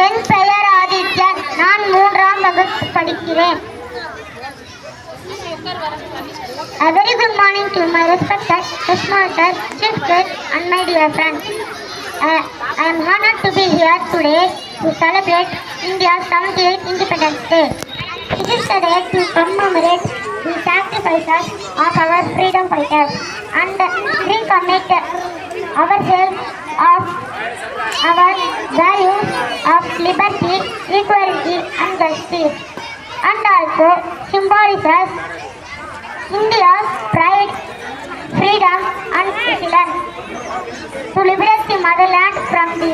என் பெயர் ஆதித்யன். நான் 3ஆம் வகுப்பு படிக்கிறேன். A very good morning to my respected headmaster, chief guest, and my dear friends. I am honored to be here today to celebrate India's 78th Independence Day. It is the day to commemorate the sacrifices of our freedom fighters and recommit ourselves of our values of liberty, equality, and justice, and also symbolizes India's pride, freedom, and resilience to liberate the motherland from the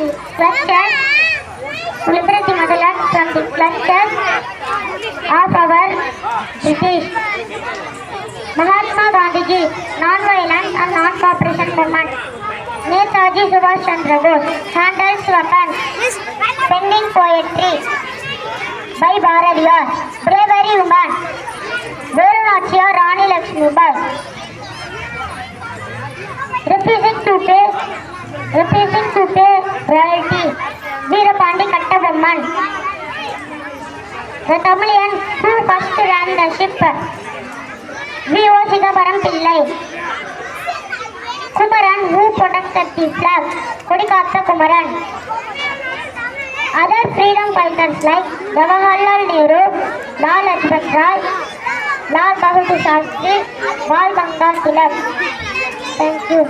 clutches of our British. Mahatma Gandhi, non-violence and non-cooperation movement. Netaji Subhash Chandra Bose handles weapons, penning poetry by Bharadiyar. Bravery woman, Velnachia Rani Lakshmibai. Refusing to pay royalty, Veerapandi Kattabomman. The Tamilian who first ran the ship, V.O. Sigabaram Pillai. Kumaran who protected the flag, Kodikatta Kumaran. Other freedom fighters like Jawaharlal Nehru, Lal Lajpat Rai, Lal Bahadur Shastri, Bal Gangadhar Tilak. Thank you.